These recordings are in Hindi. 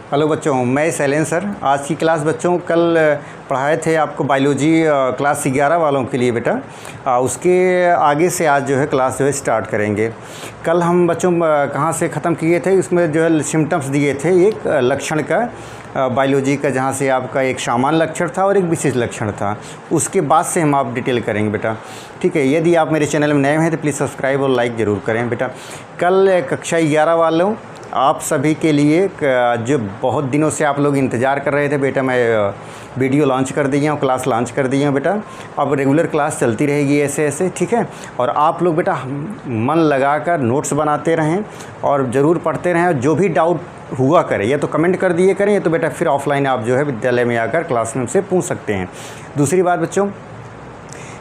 हेलो बच्चों, मैं शैलेंद्र सर। आज की क्लास बच्चों कल पढ़ाए थे आपको बायोलॉजी क्लास 11 वालों के लिए बेटा। उसके आगे से आज जो है क्लास जो है स्टार्ट करेंगे। कल हम बच्चों कहाँ से ख़त्म किए थे, इसमें जो है सिम्टम्स दिए थे एक लक्षण का बायोलॉजी का, जहाँ से आपका एक सामान्य लक्षण था और एक विशेष लक्षण था। उसके बाद से हम आप डिटेल करेंगे बेटा, ठीक है। यदि आप मेरे चैनल में नए हैं तो प्लीज़ सब्सक्राइब और लाइक ज़रूर करें बेटा। कल कक्षा 11 वालों आप सभी के लिए जो बहुत दिनों से आप लोग इंतज़ार कर रहे थे बेटा, मैं वीडियो लॉन्च कर दिया हूँ, क्लास लॉन्च कर दी हूँ बेटा। अब रेगुलर क्लास चलती रहेगी ऐसे ऐसे, ठीक है। और आप लोग बेटा मन लगाकर नोट्स बनाते रहें और ज़रूर पढ़ते रहें। जो भी डाउट हुआ करें या तो कमेंट कर दिए करें, या तो बेटा फिर ऑफलाइन आप जो है विद्यालय में आकर क्लासरूम से पूछ सकते हैं। दूसरी बात बच्चों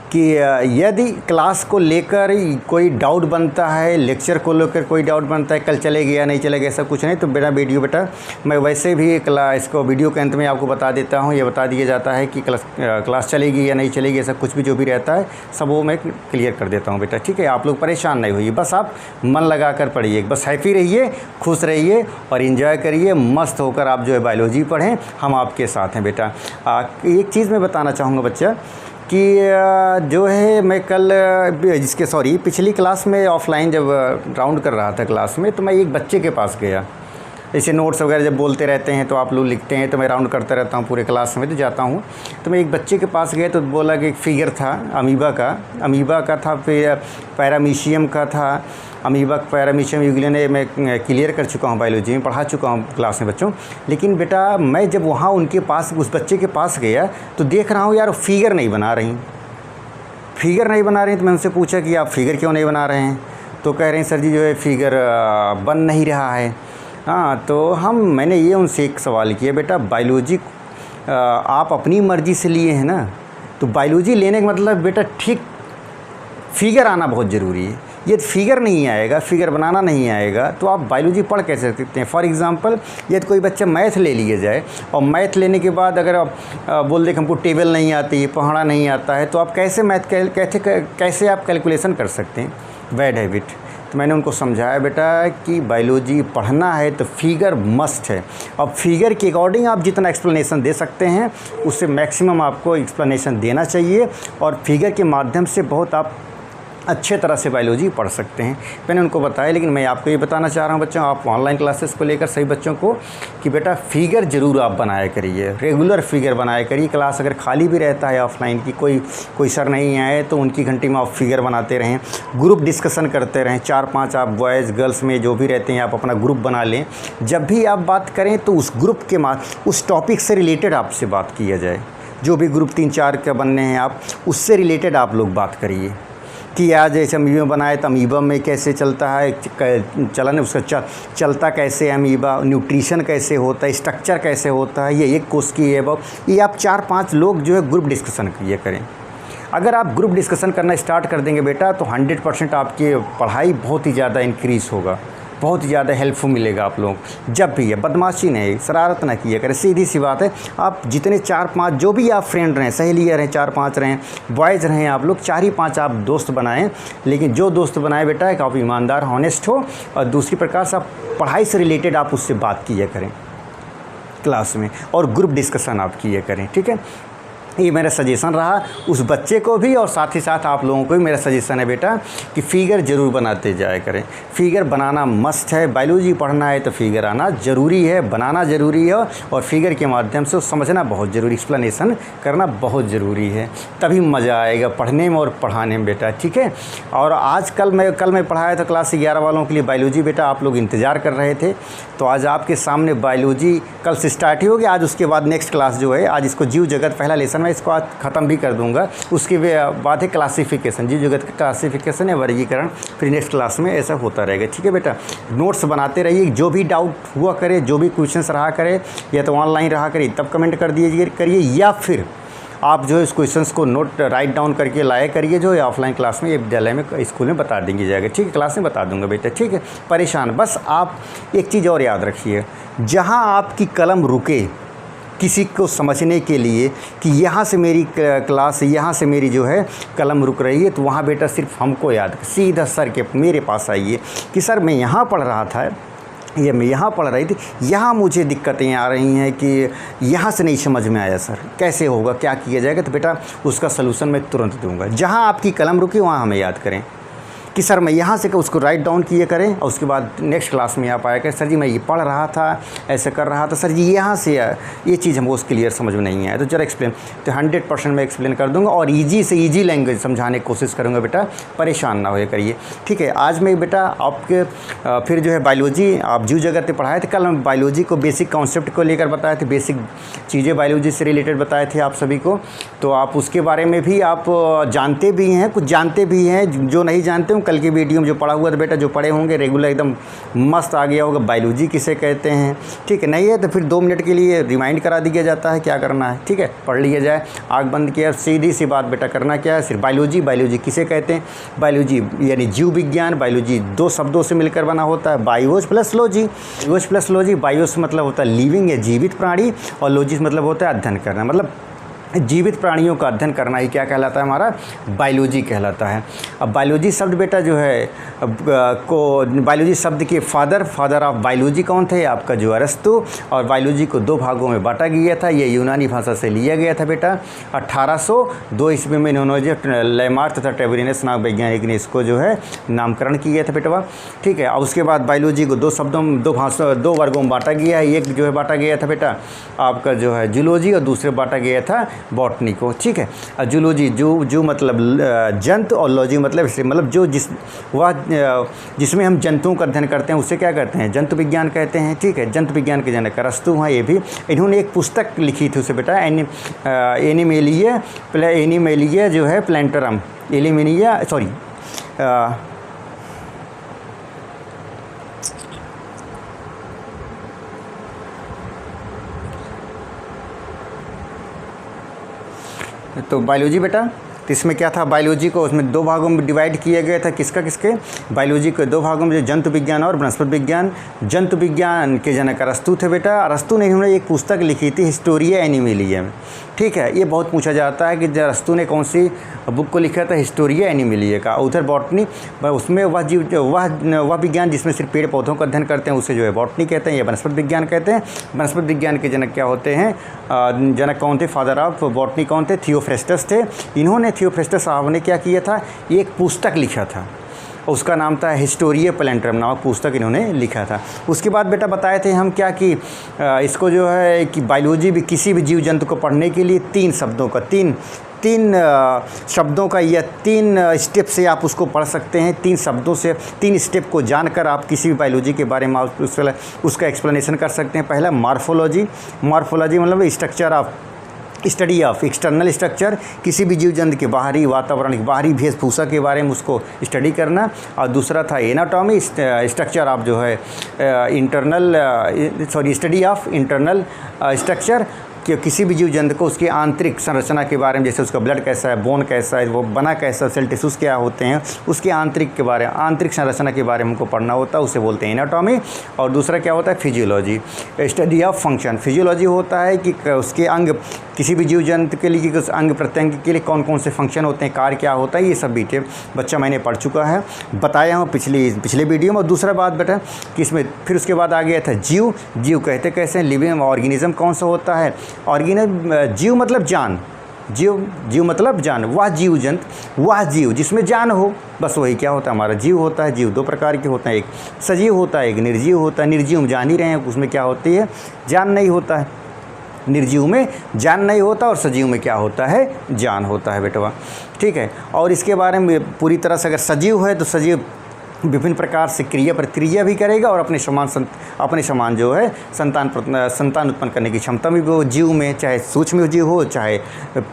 कि यदि क्लास को लेकर कोई डाउट बनता है, लेक्चर को लेकर कोई डाउट बनता है, कल चलेगा या नहीं चलेगा, ऐसा कुछ नहीं, तो मेरा वीडियो बेटा मैं वैसे भी इसको वीडियो के अंत में आपको बता देता हूँ। ये बता दिया जाता है कि क्लास चलेगी या नहीं चलेगी, ऐसा कुछ भी जो भी रहता है सब वो मैं क्लियर कर देता हूँ बेटा, ठीक है। आप लोग परेशान नहीं होइए, बस आप मन लगा कर पढ़िए, बस हैप्पी रहिए, खुश रहिए और इन्जॉय करिए, मस्त होकर आप जो है बायोलॉजी पढ़ें। हम आपके साथ हैं बेटा। एक चीज़ मैं बताना चाहूँगा बच्चा कि जो है मैं कल पिछली क्लास में ऑफलाइन जब राउंड कर रहा था क्लास में, तो मैं एक बच्चे के पास गया। ऐसे नोट्स वगैरह जब बोलते रहते हैं तो आप लोग लिखते हैं, तो मैं राउंड करता रहता हूँ पूरे क्लास में, तो जाता हूँ। तो मैं एक बच्चे के पास गया तो बोला कि एक फिगर था अमीबा का था, फिर पैरामीशियम का था। अमीबा पैरामीशियम यूग्लिन मैं क्लियर कर चुका हूँ, बायोलॉजी में पढ़ा चुका हूँ क्लास में बच्चों। लेकिन बेटा मैं जब वहाँ उनके पास उस बच्चे के पास गया तो देख रहा हूँ यार फिगर नहीं बना रही। तो मैं उनसे पूछा कि आप फिगर क्यों नहीं बना रहे हैं? तो कह रहे हैं सर जी जो है फिगर बन नहीं रहा है। हाँ, तो मैंने ये उनसे एक सवाल किया, बेटा बायोलॉजी आप अपनी मर्ज़ी से लिए हैं ना, तो बायोलॉजी लेने का मतलब बेटा ठीक फिगर आना बहुत ज़रूरी है। यदि फिगर नहीं आएगा, फिगर बनाना नहीं आएगा, तो आप बायोलॉजी पढ़ कैसे सकते हैं? फॉर एग्जांपल यदि कोई बच्चा मैथ ले लिया जाए और मैथ लेने के बाद अगर आप बोल दे कि हमको टेबल नहीं आती, पढ़ना नहीं आता है, तो आप कैसे मैथ कैसे आप कैलकुलेशन कर सकते हैं? Bad habit. तो मैंने उनको समझाया बेटा कि बायोलॉजी पढ़ना है तो फिगर मस्ट है। अब फिगर के अकॉर्डिंग आप जितना एक्सप्लेनेशन दे सकते हैं उससे मैक्सिमम आपको एक्सप्लेनेशन देना चाहिए, और फिगर के माध्यम से बहुत आप अच्छे तरह से बायोलॉजी पढ़ सकते हैं। मैंने उनको बताया, लेकिन मैं आपको ये बताना चाह रहा हूँ बच्चों, आप ऑनलाइन क्लासेस को लेकर सभी बच्चों को कि बेटा फिगर ज़रूर आप बनाया करिए, रेगुलर फिगर बनाया करिए। क्लास अगर खाली भी रहता है ऑफलाइन की, कोई सर नहीं आए, तो उनकी घंटी में आप फिगर बनाते रहें, ग्रुप डिस्कशन करते रहें। 4-5 आप बॉयज़ गर्ल्स में जो भी रहते हैं आप अपना ग्रुप बना लें। जब भी आप बात करें तो उस ग्रुप के उस टॉपिक से रिलेटेड आपसे बात किया जाए। जो भी ग्रुप 3-4 के बनने हैं आप उससे रिलेटेड आप लोग बात करिए कि आज जैसे अमीबा बनाए तो अमीबा में कैसे चलता है चलन, उसका चलता कैसे अमीबा, न्यूट्रिशन कैसे होता है, स्ट्रक्चर कैसे होता है, ये एक कोर्स की है। ये आप 4-5 लोग जो है ग्रुप डिस्कशन किए करें। अगर आप ग्रुप डिस्कशन करना स्टार्ट कर देंगे बेटा तो 100% आपकी पढ़ाई बहुत ही ज़्यादा इंक्रीज़ होगा, बहुत ही ज़्यादा हेल्पफुल मिलेगा आप लोग। जब भी है बदमाशी नहीं, शरारत ना किया करें, सीधी सी बात है। आप जितने 4-5 जो भी आप फ्रेंड रहें, सहेलियाँ रहें, 4-5 रहें, बॉयज़ रहें, आप लोग 4 ही 5 आप दोस्त बनाएं। लेकिन जो दोस्त बनाए बेटा एक आप ईमानदार, हॉनेस्ट हो, और दूसरी प्रकार से आप पढ़ाई से रिलेटेड आप उससे बात किया करें क्लास में, और ग्रुप डिस्कशन आप किया करें, ठीक है। ये मेरा सजेशन रहा उस बच्चे को भी, और साथ ही साथ आप लोगों को भी मेरा सजेशन है बेटा कि फ़िगर ज़रूर बनाते जाया करें। फ़िगर बनाना मस्ट है। बायोलॉजी पढ़ना है तो फ़िगर आना ज़रूरी है, बनाना ज़रूरी है, और फ़िगर के माध्यम से समझना बहुत ज़रूरी, एक्सप्लेनेशन करना बहुत ज़रूरी है। तभी मज़ा आएगा पढ़ने में और पढ़ाने में बेटा, ठीक है। और कल मैं पढ़ाया था क्लास 11 वालों के लिए बायोलॉजी बेटा, आप लोग इंतज़ार कर रहे थे, तो आज आपके सामने बायोलॉजी कल से स्टार्ट ही होगी। आज उसके बाद नेक्स्ट क्लास जो है, आज इसको जीव जगत पहला लेसन मैं इसको आज ख़त्म भी कर दूंगा। उसके बाद है क्लासिफिकेशन, जीव जगत का क्लासिफिकेशन है, वर्गीकरण, फिर नेक्स्ट क्लास में ऐसा होता रहेगा, ठीक है बेटा। नोट्स बनाते रहिए, जो भी डाउट हुआ करे, जो भी क्वेश्चंस रहा करे, या तो ऑनलाइन रहा करे तब कमेंट कर दीजिए करिए, या फिर आप जो इस क्वेश्चंस को नोट राइट डाउन करके लाया करिए, जो ऑफलाइन क्लास में, ये विद्यालय में, स्कूल में बता देंगे जाएगा, ठीक है। क्लास में बता दूंगा बेटा, ठीक है। परेशान बस आप एक चीज़ और याद रखिए, जहाँ आपकी कलम रुके किसी को समझने के लिए कि यहाँ से मेरी क्लास, यहाँ से मेरी जो है कलम रुक रही है, तो वहाँ बेटा सिर्फ हमको याद सीधा सर के मेरे पास आइए कि सर मैं यहाँ पढ़ रहा था, ये मैं यहाँ पढ़ रही थी, यहाँ मुझे दिक्कतें आ रही हैं कि यहाँ से नहीं समझ में आया सर, कैसे होगा, क्या किया जाएगा। तो बेटा उसका सलूशन मैं तुरंत दूंगा। जहाँ आपकी कलम रुकी वहाँ हमें याद करें कि सर मैं यहाँ से उसको राइट डाउन किए करें, और उसके बाद नेक्स्ट क्लास में आप आया करें, सर जी मैं ये पढ़ रहा था, ऐसे कर रहा था, सर जी यहाँ से ये चीज़ हमको उसके क्लियर समझ में नहीं आया, तो जरा एक्सप्लेन। तो 100% मैं एक्सप्लेन कर दूँगा, और ईजी से ईजी लैंग्वेज समझाने की कोशिश करूँगा बेटा, परेशान ना हो करिए। ठीक है, आज मैं बेटा आपके फिर जो है बायोलॉजी, आप जीव जगत में पढ़ाए थे, कल हम बायोलॉजी को बेसिक कॉन्सेप्ट को लेकर बताए थे, बेसिक चीज़ें बायोलॉजी से रिलेटेड बताए थे आप सभी को। तो आप उसके बारे में भी आप जानते भी हैं, कुछ जानते भी हैं, जो नहीं जानते हो कल की वीडियो में जो पढ़ा हुआ था बेटा, जो पढ़े होंगे रेगुलर एकदम मस्त आ गया होगा बायोलॉजी किसे कहते हैं। ठीक है, नहीं है तो फिर 2 मिनट के लिए रिमाइंड करा दिया जाता है, क्या करना है, ठीक है, पढ़ लिया जाए। आँख बंद किया, सीधी सी बात बेटा, करना क्या है, सिर्फ बायोलॉजी किसे कहते हैं। बायोलॉजी यानी जीव विज्ञान, बायोलॉजी 2 शब्दों से मिलकर बना होता है, बायोस प्लस लॉजी। बायोस मतलब होता है लिविंग या जीवित प्राणी, और लॉजी मतलब होता है अध्ययन करना, मतलब जीवित प्राणियों का अध्ययन करना ही क्या कहलाता है, हमारा बायोलॉजी कहलाता है। अब बायोलॉजी शब्द बेटा जो है बायोलॉजी शब्द के फादर ऑफ बायोलॉजी कौन थे, आपका जो अरस्तु, और बायोलॉजी को 2 भागों में बांटा गया था। ये यूनानी भाषा से लिया गया था बेटा। 1802 ईस्वी में इन्होंने जो लेमार्क तथा टेबरिनस नाम वैज्ञानिक ने इसको जो है नामकरण किया था बेटा। ठीक है, और उसके बाद बायोलॉजी को 2 वर्गों में बांटा गया है। एक जो है बांटा गया था बेटा आपका जो है जूलॉजी, और दूसरे बांटा गया था बॉटनी को। ठीक है, जूलॉजी जू मतलब जंतु, और लॉजी मतलब जो जिसमें हम जंतुओं का अध्ययन करते हैं उसे क्या कहते हैं, जंतु विज्ञान कहते हैं। ठीक है, जंतु विज्ञान के जनक अरस्तु हैं। ये भी इन्होंने एक पुस्तक लिखी थी उसे बेटा, एनिमेलिया जो है प्लांटरम, एलिमिनिया सॉरी तो बायोलॉजी बेटा, तो इसमें क्या था, बायोलॉजी को उसमें 2 भागों में डिवाइड किया गया था। किसके बायोलॉजी को 2 भागों में, जो जंतु विज्ञान और वनस्पति विज्ञान। जंतु विज्ञान के जनक अरस्तु थे बेटा। अरस्तु ने इन्होंने एक पुस्तक लिखी थी हिस्टोरिया एनिमिलिया। ठीक है, ये बहुत पूछा जाता है कि अरस्तु ने कौन सी बुक को लिखा था, हिस्टोरिया एनिमिलिया का। उधर बॉटनी, उसमें वह विज्ञान जिसमें सिर्फ पेड़ पौधों का अध्ययन करते हैं उसे जो है बॉटनी कहते हैं, या वनस्पति विज्ञान कहते हैं। वनस्पति विज्ञान के जनक क्या होते हैं, जनक कौन थे, फादर ऑफ बॉटनी कौन थे, थियोफ्रेस्टस थे। इन्होंने थियोफ्रेस्टस साहब ने क्या किया था, एक पुस्तक लिखा था, उसका नाम था हिस्टोरिया प्लांटरम नामक पुस्तक इन्होंने लिखा था। उसके बाद बेटा बताए थे हम क्या कि इसको जो है कि बायोलॉजी भी किसी भी जीव जंतु को पढ़ने के लिए 3 शब्दों का या 3 स्टेप से आप उसको पढ़ सकते हैं। 3 शब्दों से 3 स्टेप को जानकर आप किसी भी बायोलॉजी के बारे में उसका एक्सप्लेनेशन कर सकते हैं। पहला मॉर्फोलॉजी मतलब स्टडी ऑफ एक्सटर्नल स्ट्रक्चर, किसी भी जीव जंतु के बाहरी वातावरण के बाहरी वेशभूषा के बारे में उसको स्टडी करना। और दूसरा था एनाटॉमी, स्ट्रक्चर ऑफ जो है स्टडी ऑफ इंटरनल स्ट्रक्चर, कि किसी भी जीव जंतु को उसकी आंतरिक संरचना के बारे में, जैसे उसका ब्लड कैसा है, बोन कैसा है, वो बना कैसा, सेल टिश्यूज़ क्या होते हैं, उसके आंतरिक संरचना के बारे में हमको पढ़ना होता है, उसे बोलते हैं एनाटॉमी। और दूसरा क्या होता है, physiology, study of function. Physiology होता है कि उसके अंग, किसी भी जीव जंतु के लिए उस अंग प्रत्यंग के लिए कौन कौन से फंक्शन होते हैं, कार्य क्या होता है, ये सब डिटेल बच्चा मैंने पढ़ चुका है, बताया हूँ पिछले वीडियो में। और दूसरा बात बेटा कि इसमें फिर उसके बाद आ गया था जीव कहते कैसे हैं, लिविंग ऑर्गेनिज्म कौन सा होता है, जीव मतलब जान, जीव मतलब जान, वह जीव जिसमें जान हो, बस वही क्या होता है, हमारा जीव होता है। जीव 2 प्रकार के होते हैं, एक सजीव होता है, एक निर्जीव होता है। निर्जीव में जान ही रहे हैं, उसमें क्या होती है, जान नहीं होता है। निर्जीव में जान नहीं होता, और सजीव में क्या होता है, जान होता है बेटवा। ठीक है, और इसके बारे में पूरी तरह से अगर सजीव है तो सजीव विभिन्न प्रकार से क्रिया प्रतिक्रिया भी करेगा, और अपने समान जो है संतान उत्पन्न करने की क्षमता भी वो जीव में, चाहे सूक्ष्म जीव हो, चाहे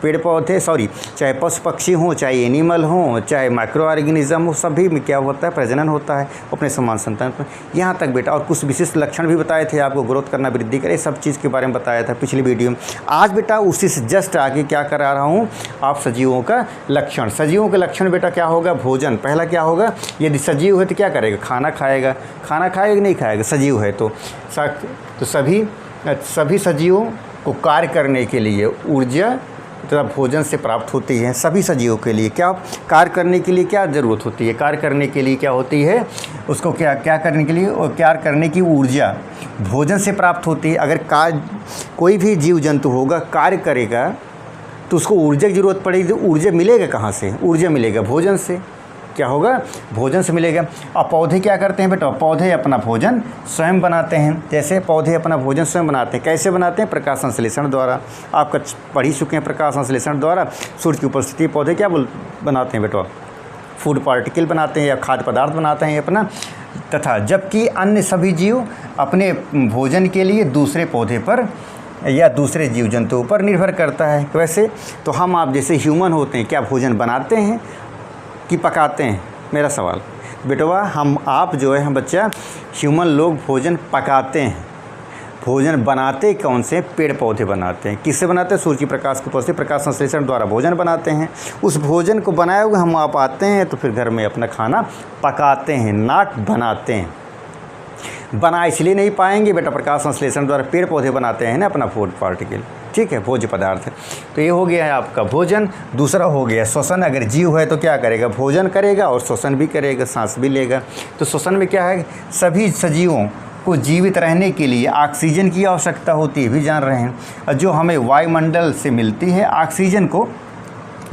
पेड़ पौधे चाहे पशु पक्षी हो, चाहे एनिमल हो, चाहे माइक्रो ऑर्गेनिज्म हो, सभी में क्या होता है, प्रजनन होता है अपने समान संतान पर। यहाँ तक बेटा, और कुछ विशिष्ट लक्षण भी बताए थे आपको, ग्रोथ करना, वृद्धि करे, सब चीज़ के बारे में बताया था पिछली वीडियो में। आज बेटा उसी से जस्ट आगे क्या करा रहा हूँ, आप सजीवों का लक्षण। सजीवों के लक्षण बेटा क्या होगा, भोजन। पहला क्या होगा, यदि सजीव है तो क्या करेगा, खाना खाएगा कि नहीं खाएगा, सजीव है तो सभी सजीवों को कार्य करने के लिए ऊर्जा तथा भोजन से प्राप्त होती है। सभी सजीवों के लिए क्या कार्य करने के लिए क्या ज़रूरत होती है, कार्य करने के लिए क्या होती है, उसको क्या करने के लिए, और कार्य करने की ऊर्जा भोजन से प्राप्त होती है। अगर कोई भी जीव जंतु होगा कार्य करेगा तो उसको ऊर्जा की ज़रूरत पड़ेगी। तो ऊर्जा मिलेगा कहाँ से, ऊर्जा मिलेगा भोजन से। क्या होगा, भोजन से मिलेगा। अब पौधे क्या करते हैं बेटा, पौधे अपना भोजन स्वयं बनाते हैं। जैसे पौधे अपना भोजन स्वयं बनाते हैं, कैसे बनाते हैं, प्रकाश संश्लेषण द्वारा। आपका पढ़ ही चुके हैं प्रकाश संश्लेषण द्वारा। सूर्य की उपस्थिति पौधे क्या बनाते हैं बेटा, फूड पार्टिकल बनाते हैं या खाद्य पदार्थ बनाते हैं अपना। तथा जबकि अन्य सभी जीव अपने भोजन के लिए दूसरे पौधे पर या दूसरे जीव जंतुओं पर निर्भर करता है। वैसे तो हम आप जैसे ह्यूमन होते हैं, क्या भोजन बनाते हैं कि पकाते हैं, मेरा सवाल बेटवा। हम आप जो है, हम बच्चा ह्यूमन लोग भोजन पकाते हैं। भोजन बनाते कौन से, पेड़ पौधे बनाते हैं। किससे बनाते हैं, सूर्य की प्रकाश की उपस्थिति प्रकाश संश्लेषण द्वारा भोजन बनाते हैं। उस भोजन को बनाए हुए हम आप आते हैं तो फिर घर में अपना खाना पकाते हैं, नाट बनाते हैं। बना इसलिए नहीं पाएंगे बेटा, प्रकाश संश्लेषण द्वारा पेड़ पौधे बनाते हैं ना अपना फूड पार्टिकल, ठीक है, भोज्य पदार्थ। तो ये हो गया है आपका भोजन। दूसरा हो गया श्वसन। अगर जीव है तो क्या करेगा, भोजन करेगा और श्वसन भी करेगा, सांस भी लेगा। तो श्वसन में क्या है, सभी सजीवों को जीवित रहने के लिए ऑक्सीजन की आवश्यकता होती है, भी जान रहे हैं। और जो हमें वायुमंडल से मिलती है, ऑक्सीजन को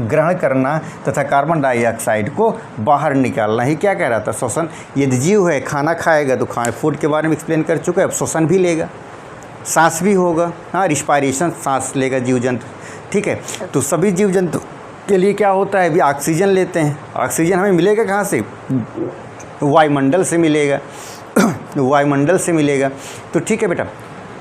ग्रहण करना तथा कार्बन डाइऑक्साइड को बाहर निकालना ही क्या कह रहा था, श्वसन। यदि जीव है खाना खाएगा तो फूड के बारे में एक्सप्लेन कर चुका है, अब श्वसन भी लेगा, सांस भी होगा। हाँ, रिस्पायरेशन, सांस लेगा जीव जंतु, ठीक है। तो सभी जीव जंतु के लिए क्या होता है, अभी ऑक्सीजन लेते हैं। ऑक्सीजन हमें मिलेगा कहाँ से, वायुमंडल से मिलेगा वायुमंडल से मिलेगा। तो ठीक है बेटा।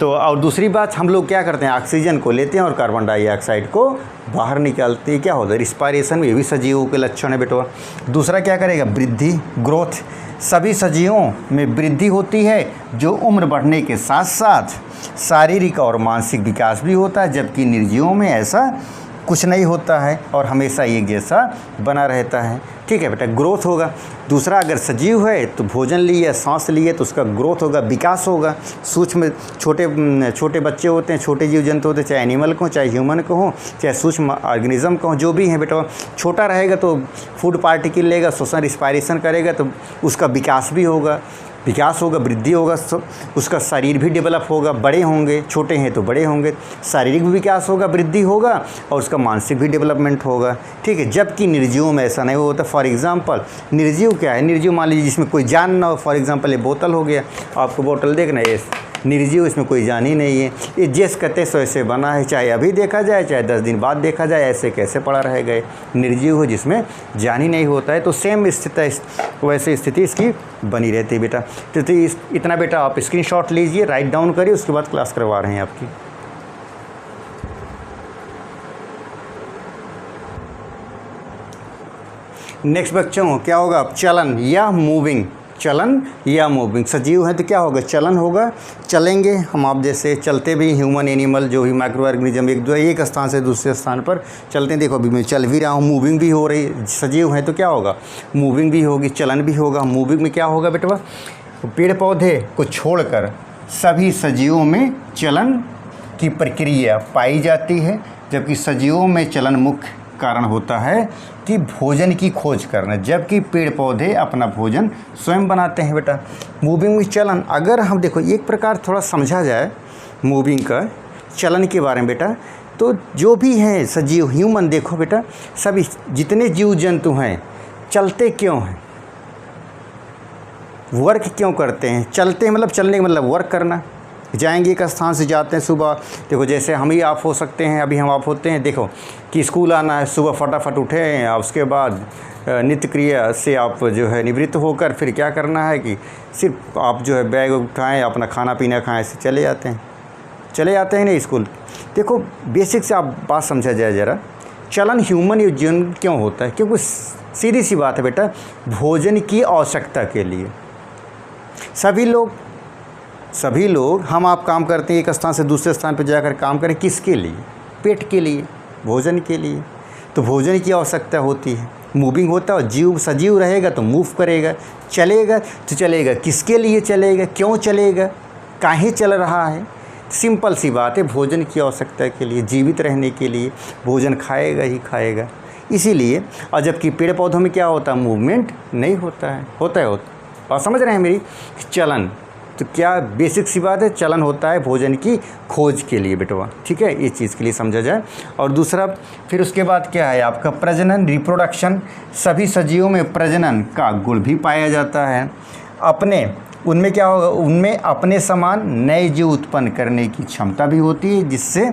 तो और दूसरी बात, हम लोग क्या करते हैं, ऑक्सीजन को लेते हैं और कार्बन डाइऑक्साइड को बाहर निकालते हैं। क्या होता है, रिस्पायरेशन में, ये भी सजीवों के लक्षण है बेटा। दूसरा क्या करेगा, वृद्धि, ग्रोथ। सभी सजीवों में वृद्धि होती है, जो उम्र बढ़ने के साथ साथ शारीरिक और मानसिक विकास भी होता है, जबकि निर्जीवों में ऐसा कुछ नहीं होता है और हमेशा ये जैसा बना रहता है, ठीक है बेटा। ग्रोथ होगा। दूसरा, अगर सजीव है तो भोजन लिए, सांस लिए तो उसका ग्रोथ होगा, विकास होगा। सूक्ष्म छोटे बच्चे होते हैं, छोटे जीव जंतु होते हैं, चाहे एनिमल को, चाहे ह्यूमन को हो, चाहे सूक्ष्म ऑर्गेनिज्म को हो, जो भी है बेटा, छोटा रहेगा तो फूड पार्टिकल लेगा, श्वसन रिस्पायरेशन करेगा तो उसका विकास भी होगा, वृद्धि होगा। उसका शरीर भी डेवलप होगा, बड़े होंगे, छोटे हैं तो बड़े होंगे, शारीरिक भी विकास होगा, वृद्धि होगा और उसका मानसिक भी डेवलपमेंट होगा, ठीक है। जबकि निर्जीवों में ऐसा नहीं होता। फॉर एग्जांपल, निर्जीव क्या है, निर्जीव मान लीजिए जिसमें कोई जान ना हो। फॉर एग्जांपल ये बोतल हो गया, आपको बोतल देखना है, निर्जीव, इसमें कोई जान ही नहीं है। ये जैसे कहते सो ऐसे बना है, चाहे अभी देखा जाए चाहे 10 दिन बाद देखा जाए, ऐसे कैसे पड़ा रह गए। निर्जीव हो जिसमें जान ही नहीं होता है, तो सेम स्थिति, वैसे स्थिति इसकी बनी रहती है बेटा। तो इतना बेटा आप स्क्रीनशॉट लीजिए, राइट डाउन करिए, उसके बाद क्लास करवा रहे हैं आपकी। नेक्स्ट बच्चों क्या होगा, चलन या मूविंग। चलन या मूविंग, सजीव है तो क्या होगा, चलन होगा, चलेंगे। हम आप जैसे चलते भी, ह्यूमन, एनिमल, जो भी माइक्रो ऑर्गेनिज्म एक स्थान से दूसरे स्थान पर चलते हैं। देखो अभी मैं चल भी रहा हूँ, मूविंग भी हो रही है। सजीव है तो क्या होगा, मूविंग भी होगी, चलन भी होगा। मूविंग में क्या होगा बेटा, पेड़ पौधे को छोड़कर सभी सजीवों में चलन की प्रक्रिया पाई जाती है, जबकि सजीवों में चलन मुख्य कारण होता है कि भोजन की खोज करना, जबकि पेड़ पौधे अपना भोजन स्वयं बनाते हैं बेटा। मूविंग में चलन, अगर हम देखो एक प्रकार थोड़ा समझा जाए मूविंग का, चलन के बारे में बेटा, तो जो भी है सजीव, ह्यूमन, देखो बेटा, सभी जितने जीव जंतु हैं चलते क्यों हैं, वर्क क्यों करते हैं। चलते हैं मतलब चलने का मतलब वर्क करना, जाएंगे एक स्थान से जाते हैं सुबह। देखो जैसे हम ही आप हो सकते हैं, अभी हम आप होते हैं, देखो कि स्कूल आना है, सुबह फटाफट उठें, उसके बाद नित्य क्रिया से आप जो है निवृत्त होकर फिर क्या करना है कि सिर्फ आप जो है बैग उठाएँ, अपना खाना पीना खाएँ, से चले जाते हैं नहीं स्कूल। देखो बेसिक से आप बात समझा जाए ज़रा, चलन ह्यूमन जीवन क्यों होता है, क्योंकि सीधी सी बात है बेटा, भोजन की आवश्यकता के लिए सभी लोग हम आप काम करते हैं, एक स्थान से दूसरे स्थान पर जाकर काम करें, किसके लिए, पेट के लिए, भोजन के लिए। तो भोजन की आवश्यकता होती है, मूविंग होता है। जीव सजीव रहेगा तो मूव करेगा, चलेगा तो चलेगा, किसके लिए चलेगा, क्यों चलेगा, काहे चल रहा है, सिंपल सी बात है, भोजन की आवश्यकता के लिए, जीवित रहने के लिए भोजन खाएगा ही खाएगा। इसीलिए, और जबकि पेड़ पौधों में क्या होता है, मूवमेंट नहीं होता है। और समझ रहे हैं मेरी, चलन, तो क्या बेसिक सी बात है, चलन होता है भोजन की खोज के लिए बेटवा, ठीक है, ये चीज़ के लिए समझा जाए। और दूसरा फिर उसके बाद क्या है आपका प्रजनन, रिप्रोडक्शन। सभी सजीवों में प्रजनन का गुण भी पाया जाता है। उनमें क्या होगा, उनमें अपने समान नए जीव उत्पन्न करने की क्षमता भी होती है, जिससे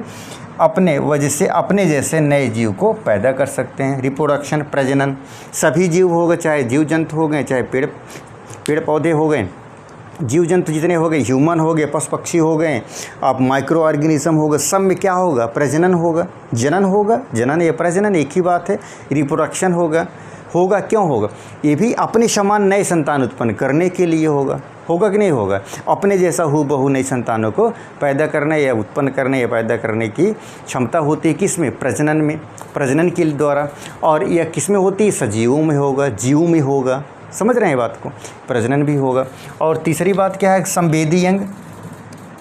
अपने जैसे नए जीव को पैदा कर सकते हैं। रिप्रोडक्शन, प्रजनन, सभी जीव हो गए, चाहे जीव जंतु हो गए, चाहे पेड़ पौधे हो गए, जीव जंतु जितने हो गए, ह्यूमन हो गए, पशु पक्षी हो गए, आप माइक्रो ऑर्गेनिज्म हो गए, सब में क्या होगा, प्रजनन होगा, जनन होगा। जनन या प्रजनन एक ही बात है। रिप्रोडक्शन होगा क्यों होगा, ये भी अपने समान नए संतान उत्पन्न करने के लिए होगा कि नहीं होगा। अपने जैसा हूबहू नई संतानों को पैदा करने या उत्पन्न करने या पैदा करने की क्षमता होती है किस में, प्रजनन में, प्रजनन के द्वारा। और यह किस में होती है, सजीवों में होगा, जीवों में होगा। समझ रहे हैं बात को, प्रजनन भी होगा। और तीसरी बात क्या है, संवेदी अंग।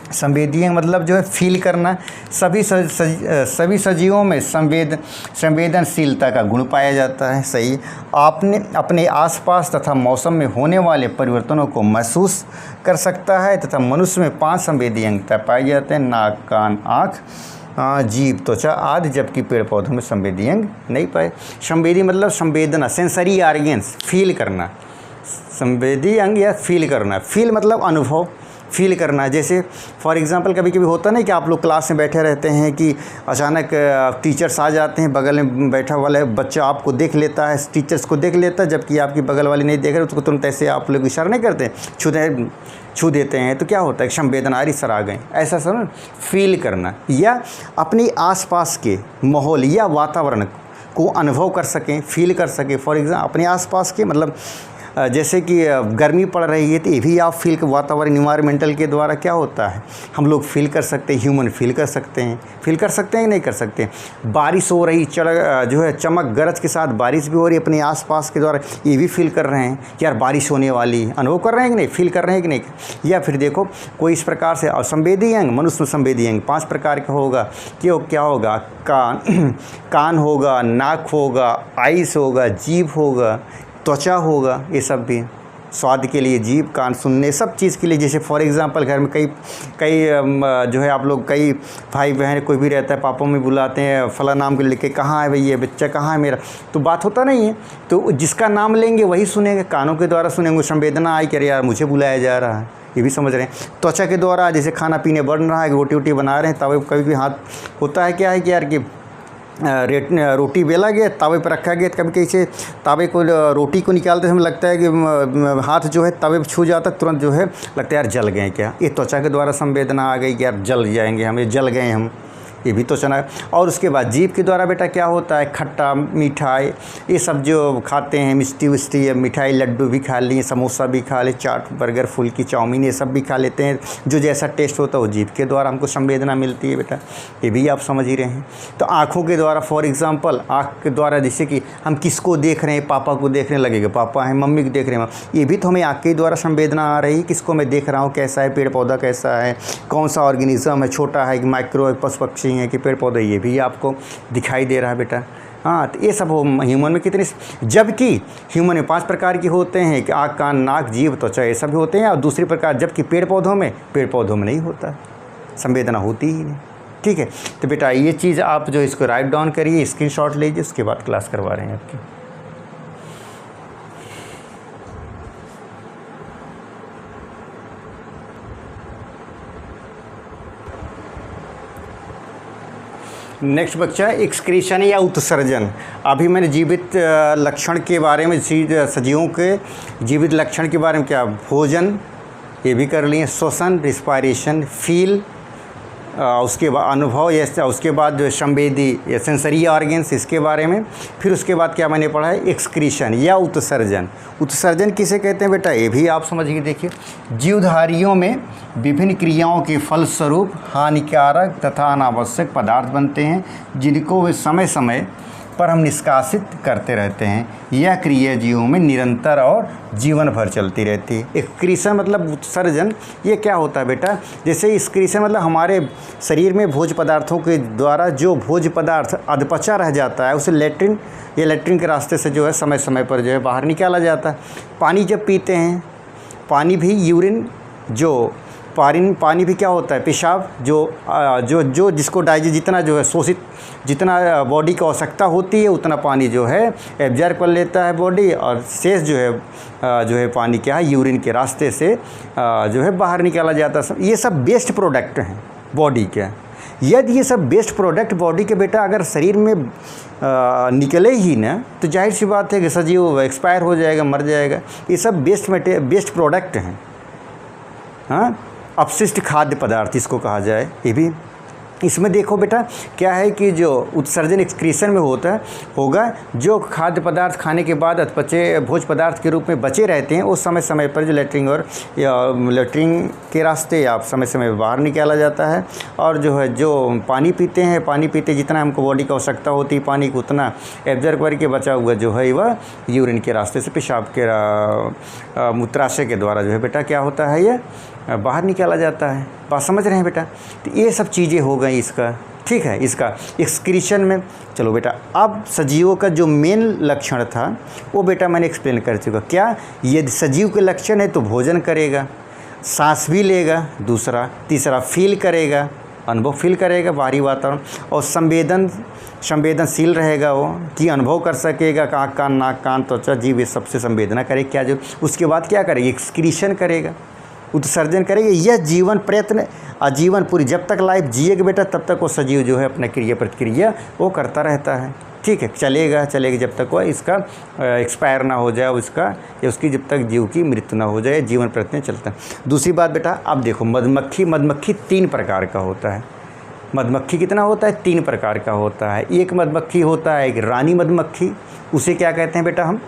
संवेदी अंग मतलब जो है फील करना। सभी सजीवों में संवेदनशीलता का गुण पाया जाता है। सही, आपने अपने आसपास तथा मौसम में होने वाले परिवर्तनों को महसूस कर सकता है। तथा मनुष्य में 5 संवेदी अंग पाए जाते हैं, नाक, कान, आँख, जीभ, त्वचा आदि, जबकि पेड़ पौधों में संवेदी अंग नहीं पाए। संवेदी मतलब संवेदना, सेंसरी ऑर्गन्स, फील करना। संवेदी अंग या फील करना, फील मतलब अनुभव, फील करना। जैसे फॉर एग्जांपल कभी कभी होता नहीं कि आप लोग क्लास में बैठे रहते हैं कि अचानक टीचर्स आ जाते हैं, बगल में बैठा वाला बच्चा आपको देख लेता है, टीचर्स को देख लेता है, जबकि आपकी बगल वाली नहीं देख रहे, उसको तुरंत ऐसे आप लोग इशारा नहीं करते, छू देते हैं, तो क्या होता है, संवेदना सर आ गए, ऐसा सर फील करना। या अपने आसपास के माहौल या वातावरण को अनुभव कर सकें, फील कर सकें। फॉर एग्जाम्पल अपने आसपास के मतलब जैसे कि गर्मी पड़ रही है तो ये भी आप फील, वातावरण इन्वायरमेंटल के द्वारा क्या होता है, हम लोग फील कर सकते हैं, ह्यूमन फील कर सकते हैं कि नहीं कर सकते। बारिश हो रही, जो है चमक गरज के साथ बारिश भी हो रही है, अपने आसपास के द्वारा ये भी फील कर रहे हैं कि यार बारिश होने वाली है, अनुभव कर रहे हैं कि नहीं, फील कर रहे हैं कि नहीं। या फिर देखो कोई इस प्रकार से, और संवेदी अंग, मनुष्य में संवेदी अंग 5 प्रकार का होगा। क्या होगा, कान होगा, नाक होगा, आइस होगा, जीभ होगा, त्वचा होगा, ये सब भी स्वाद के लिए, जीभ, कान सुनने, सब चीज़ के लिए। जैसे फॉर एग्जांपल घर में कई जो है आप लोग कई भाई बहन कोई भी रहता है, पापा में बुलाते हैं फला नाम को लेके, कहाँ है भैया बच्चा, कहाँ है मेरा, तो बात होता नहीं है। तो जिसका नाम लेंगे वही सुनेंगे, कानों के द्वारा सुनेंगे, संवेदना आई कि अरे यार मुझे बुलाया जा रहा है, ये भी समझ रहे हैं। त्वचा के द्वारा जैसे खाना पीने बन रहा है, रोटी बना रहे हैं, तवे कभी भी हाथ होता है क्या है कि यार कि रोटी बेला गया, तावे पर रखा गया, कभी कैसे तावे को, रोटी को निकालते समय लगता है कि हाथ जो है तवे पर छू जाता, तुरंत जो है लगता है यार जल गए क्या, ये त्वचा के द्वारा संवेदना आ गई कि यार जल जाएंगे हम, ये जल गए हम, ये भी तो चना। और उसके बाद जीभ के द्वारा बेटा क्या होता है, खट्टा मिठाई, ये सब जो खाते हैं, मिष्टी विष्टी, मिठाई लड्डू भी खा लिए, समोसा भी खा ले, चाट बर्गर फुल्की चाउमीन ये सब भी खा लेते हैं, जो जैसा टेस्ट होता है वो जीभ के द्वारा हमको संवेदना मिलती है बेटा, ये भी आप समझ ही रहे हैं। तो आँखों के द्वारा, फॉर एग्जाम्पल आँख के द्वारा, जैसे कि हम किसको देख रहे हैं, पापा को देखने लगेगा, पापा है, मम्मी को देख रहे हैं, ये भी तो हमें आँख के द्वारा संवेदना आ रही है, किसको मैं देख रहा हूँ, कैसा है पेड़ पौधा, कैसा है, कौन सा ऑर्गेनिज्म है, छोटा है कि माइक्रो पशु पक्षी है कि पेड़ पौधे, ये भी आपको दिखाई दे रहा है बेटा। हाँ, तो ये सब ह्यूमन में कितने, जबकि ह्यूमन में 5 प्रकार के होते हैं कि आँख, कान, नाक, जीभ, त्वचा, ये सब भी होते हैं। और दूसरी प्रकार, जबकि पेड़ पौधों में नहीं होता, संवेदना होती ही नहीं। ठीक है, तो बेटा ये चीज़ आप जो इसको राइट डाउन करिए, स्क्रीनशॉट लीजिए, उसके बाद क्लास करवा रहे हैं आपकी। नेक्स्ट बच्चा एक्सक्रीशन या उत्सर्जन। अभी मैंने जीवित लक्षण के बारे में, सजीवों के जीवित लक्षण के बारे में क्या, भोजन ये भी कर लिए, श्वसन रिस्पायरेशन, फील, उसके बाद अनुभव, या उसके बाद जो संवेदी या सेंसरी ऑर्गन्स, इसके बारे में। फिर उसके बाद क्या मैंने पढ़ा है, एक्सक्रीशन या उत्सर्जन। उत्सर्जन किसे कहते हैं बेटा, ये भी आप समझिए। देखिए, जीवधारियों में विभिन्न क्रियाओं के फलस्वरूप हानिकारक तथा अनावश्यक पदार्थ बनते हैं, जिनको वे समय समय पर हम निष्कासित करते रहते हैं। यह क्रिया जीवों में निरंतर और जीवन भर चलती रहती है। एक्सक्रीशन मतलब उत्सर्जन, ये क्या होता है बेटा, जैसे एक्सक्रीशन मतलब हमारे शरीर में भोज्य पदार्थों के द्वारा जो भोज्य पदार्थ अधपचा रह जाता है उसे लैट्रिन या लैट्रिन के रास्ते से जो है समय समय पर जो है बाहर निकाला जाता है। पानी जब पीते हैं, पानी भी यूरिन जो पानी भी क्या होता है, पेशाब जो जिसको जितना जो है शोषित, जितना बॉडी की आवश्यकता होती है उतना पानी जो है एब्जॉर्ब कर लेता है बॉडी, और शेष जो है पानी क्या है यूरिन के रास्ते से जो है बाहर निकाला जाता है। ये सब वेस्ट प्रोडक्ट हैं बॉडी के। यदि ये सब वेस्ट प्रोडक्ट बॉडी के बेटा अगर शरीर में निकले ही ना, तो जाहिर सी बात है कि सजीव एक्सपायर हो जाएगा, मर जाएगा। ये सब वेस्ट प्रोडक्ट हैं। हाँ, अपशिष्ट खाद्य पदार्थ इसको कहा जाए। ये भी इसमें देखो बेटा क्या है कि जो उत्सर्जन एक्सक्रीशन में होगा, जो खाद्य पदार्थ खाने के बाद अधपचे भोज्य पदार्थ के रूप में बचे रहते हैं, उस समय समय पर जो लैट्रिन के रास्ते या समय समय पर बाहर निकाला जाता है। और जो पानी पीते हैं, पानी पीते जितना हमको बॉडी की आवश्यकता होती है पानी को, उतना एब्जॉर्ब करके बचा हुआ जो है वह यूरिन के रास्ते से, पेशाब के मूत्राशय के द्वारा जो है बेटा क्या होता है, ये बाहर निकाला जाता है। बात समझ रहे हैं बेटा? तो ये सब चीज़ें हो गई इसका, ठीक है, इसका एक्सक्रीशन में। चलो बेटा, अब सजीवों का जो मेन लक्षण था वो बेटा मैंने एक्सप्लेन कर चुका। क्या, यदि सजीव के लक्षण है तो भोजन करेगा, सांस भी लेगा, दूसरा, तीसरा फील करेगा, अनुभव फील करेगा बाहरी वातावरण, और संवेदनशील रहेगा वो, कि अनुभव कर सकेगा, आँख कान नाक कान त्वचा जीभ ये सबसे संवेदना करे। क्या जो उसके बाद क्या करेगा, एक्सक्रीशन करेगा, उत्सर्जन करेगा। यह जीवन प्रयत्न आजीवन पूरी, जब तक लाइफ जिएगा बेटा तब तक वो सजीव जो है अपना क्रिया प्रतिक्रिया वो करता रहता है। ठीक है, चलेगा जब तक वह इसका एक्सपायर ना हो जाए, उसका या उसकी जब तक जीव की मृत्यु ना हो जाए, जीवन प्रयत्न चलता है। दूसरी बात बेटा, अब देखो मधुमक्खी 3 प्रकार का होता है। मधुमक्खी कितना होता है, 3 प्रकार का होता है। एक मधुमक्खी होता है एक रानी मधुमक्खी, उसे क्या कहते हैं बेटा हम,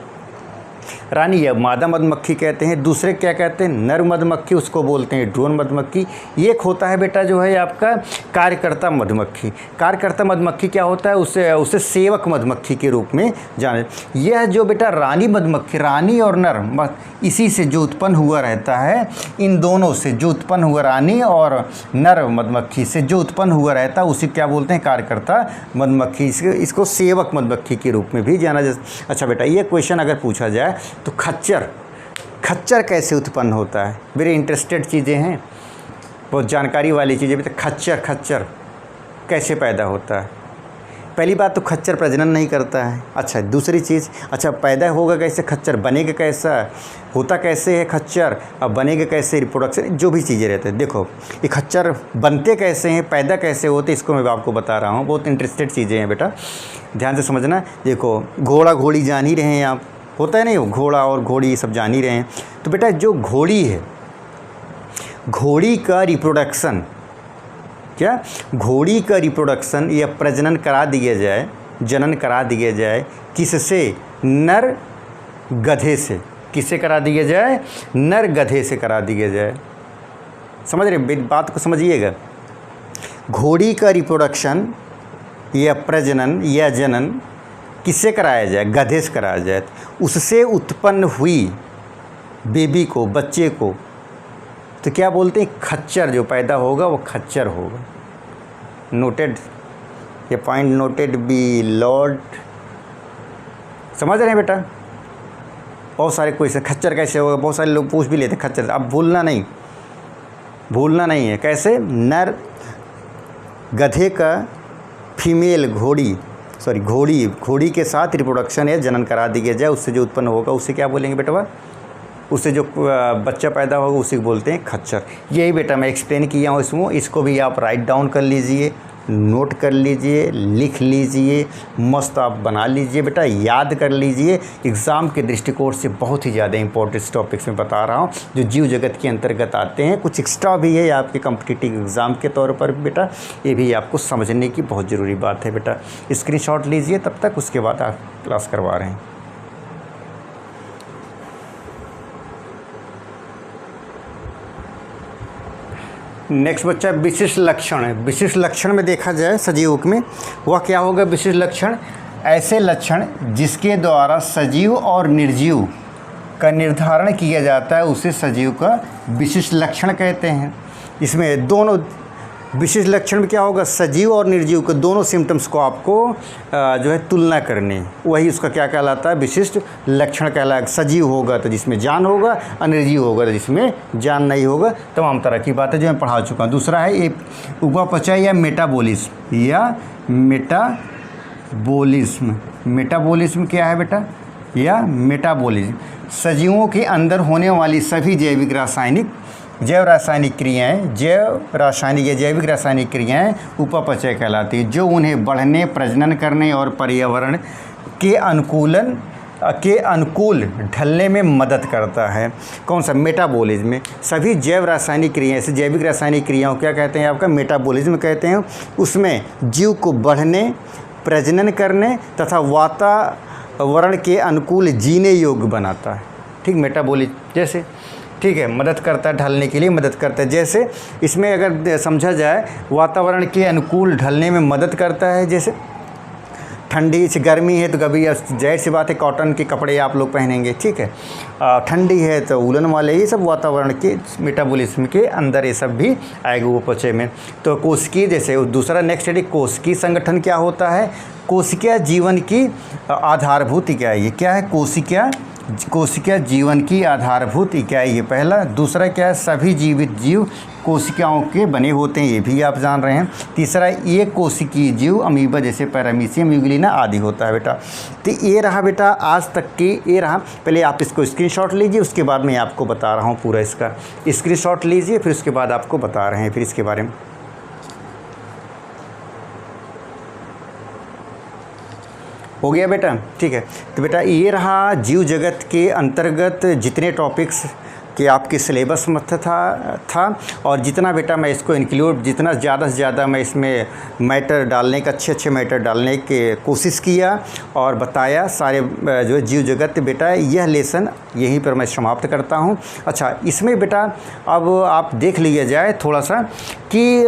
रानी या मादा मधुमक्खी कहते हैं। दूसरे क्या कहते हैं, नर मधुमक्खी, उसको बोलते हैं ड्रोन मधुमक्खी। एक होता है बेटा जो है आपका कार्यकर्ता मधुमक्खी। कार्यकर्ता मधुमक्खी क्या होता है, उसे सेवक मधुमक्खी के रूप में जाने। यह जो बेटा रानी मधुमक्खी, रानी और नर इसी से जो उत्पन्न हुआ रहता है, इन दोनों से जो उत्पन्न हुआ, रानी और नर मधुमक्खी से जो उत्पन्न हुआ रहता है उसे क्या बोलते हैं, कार्यकर्ता मधुमक्खी। इसको सेवक मधुमक्खी के रूप में भी जाना जा। अच्छा बेटा, ये क्वेश्चन अगर पूछा जाए तो खच्चर कैसे उत्पन्न होता है, वेरी इंटरेस्टेड चीज़ें हैं, बहुत जानकारी वाली चीज़ें। बेटा खच्चर कैसे पैदा होता है? पहली बात तो खच्चर प्रजनन नहीं करता है। अच्छा, दूसरी चीज़, अच्छा पैदा होगा कैसे खच्चर, बनेगा कैसा, होता कैसे है खच्चर, अब बनेगा कैसे, रिप्रोडक्शन जो भी चीज़ें रहते हैं। देखो ये खच्चर बनते कैसे हैं, पैदा कैसे होते, इसको मैं आपको बता रहा हूँ। बहुत इंटरेस्टेड चीज़ें हैं बेटा, ध्यान से समझना। देखो घोड़ा घोड़ी जान ही रहे हैं आप, होता है नहीं, घोड़ा और घोड़ी ये सब जान ही रहे हैं। तो बेटा जो घोड़ी है, घोड़ी का रिप्रोडक्शन, क्या घोड़ी का रिप्रोडक्शन या प्रजनन करा दिया जाए, जनन करा दिया जाए किससे, नर गधे से। किससे करा दिया जाए, नर गधे से करा दिया जाए। समझ रहे, बात को समझिएगा। घोड़ी का रिप्रोडक्शन या प्रजनन या जनन किससे कराया जाए, गधे से कराया जाए। उससे उत्पन्न हुई बेबी को, बच्चे को, तो क्या बोलते हैं, खच्चर जो पैदा होगा वो खच्चर होगा। नोटेड, ये पॉइंट नोटेड बी लॉर्ड। समझ रहे हैं बेटा? बहुत सारे क्वेश्चन, खच्चर कैसे होगा, बहुत सारे लोग पूछ भी लेते हैं खच्चर। अब भूलना नहीं है। कैसे, नर गधे का फीमेल घोड़ी के साथ रिप्रोडक्शन है, जनन करा दिया जाए, उससे जो उत्पन्न होगा उसे क्या बोलेंगे बेटा, उससे जो बच्चा पैदा होगा उसे बोलते हैं खच्चर। यही बेटा मैं एक्सप्लेन किया हूँ इसमें। इसको भी आप राइट डाउन कर लीजिए, नोट कर लीजिए, लिख लीजिए, मस्त आप बना लीजिए बेटा, याद कर लीजिए। एग्ज़ाम के दृष्टिकोण से बहुत ही ज़्यादा इंपॉर्टेंट टॉपिक्स में बता रहा हूँ जो जीव जगत के अंतर्गत आते हैं। कुछ एक्स्ट्रा भी है आपके कॉम्पिटिटिव एग्ज़ाम के तौर पर बेटा, ये भी आपको समझने की बहुत ज़रूरी बात है बेटा। स्क्रीनशॉट लीजिए तब तक, उसके बाद आप क्लास करवा रहे हैं। नेक्स्ट बच्चा विशिष्ट लक्षण है। विशिष्ट लक्षण में देखा जाए सजीव में वह क्या होगा, विशिष्ट लक्षण ऐसे लक्षण जिसके द्वारा सजीव और निर्जीव का निर्धारण किया जाता है उसे सजीव का विशिष्ट लक्षण कहते हैं। इसमें दोनों विशिष्ट लक्षण में क्या होगा, सजीव और निर्जीव के दोनों सिम्टम्स को आपको जो है तुलना करनी, वही उसका क्या कहलाता है, विशिष्ट लक्षण कहलाएगा। सजीव होगा तो जिसमें जान होगा, और निर्जीव होगा तो जिसमें जान नहीं होगा। तमाम तरह की बातें जो मैं पढ़ा चुका हूँ। दूसरा है ये उपापचय या मेटाबॉलिज्म। मेटाबॉलिज्म क्या है बेटा, या मेटाबॉलिज्म सजीवों के अंदर होने वाली सभी जैविक रासायनिक क्रियाएं, जैविक रासायनिक क्रियाएं उपापचय कहलाती है, जो उन्हें बढ़ने, प्रजनन करने और पर्यावरण के अनुकूल ढलने में मदद करता है। कौन सा, मेटाबॉलिज्म में सभी जैविक रासायनिक क्रियाओं क्या कहते हैं, आपका मेटाबॉलिज्म कहते हैं। उसमें जीव को बढ़ने, प्रजनन करने तथा वातावरण के अनुकूल जीने योग्य बनाता है। ठीक, मेटाबॉलिज्म जैसे ठीक है मदद करता है, ढलने के लिए मदद करता है। जैसे इसमें अगर समझा जाए वातावरण के अनुकूल ढलने में मदद करता है। जैसे ठंडी से गर्मी है तो कभी जाहिर सी बात है कॉटन के कपड़े आप लोग पहनेंगे, ठीक है। ठंडी है तो उलन वाले, ये सब वातावरण के मेटाबॉलिज्म के अंदर ये सब भी आएगा उपापचय में। तो कोशिकीय, जैसे दूसरा नेक्स्ट है कोशिकीय संगठन क्या होता है। कोशिका जीवन की आधारभूत इकाई है। क्या है, कोशिका जीवन की आधारभूत इकाई है पहला। दूसरा क्या है, सभी जीवित जीव कोशिकाओं के बने होते हैं, ये भी आप जान रहे हैं। तीसरा ये कोशिकीय जीव अमीबा जैसे पैरामीशियम, यूग्लिना आदि होता है बेटा। तो ये रहा बेटा आज तक की, ये रहा। पहले आप इसको स्क्रीनशॉट लीजिए, उसके बाद मैं आपको बता रहा हूँ पूरा इसका। स्क्रीनशॉट लीजिए, फिर उसके बाद आपको बता रहे हैं फिर इसके बारे में। हो गया बेटा, ठीक है। तो बेटा ये रहा जीव जगत के अंतर्गत जितने टॉपिक्स कि आपके सिलेबस में था और जितना बेटा मैं इसको इंक्लूड, जितना ज़्यादा से ज़्यादा मैं इसमें मैटर डालने का, अच्छे मैटर डालने की कोशिश किया और बताया सारे जो है जीव जगत। बेटा यह लेसन यहीं पर मैं समाप्त करता हूँ। अच्छा, इसमें बेटा अब आप देख लिया जाए थोड़ा सा कि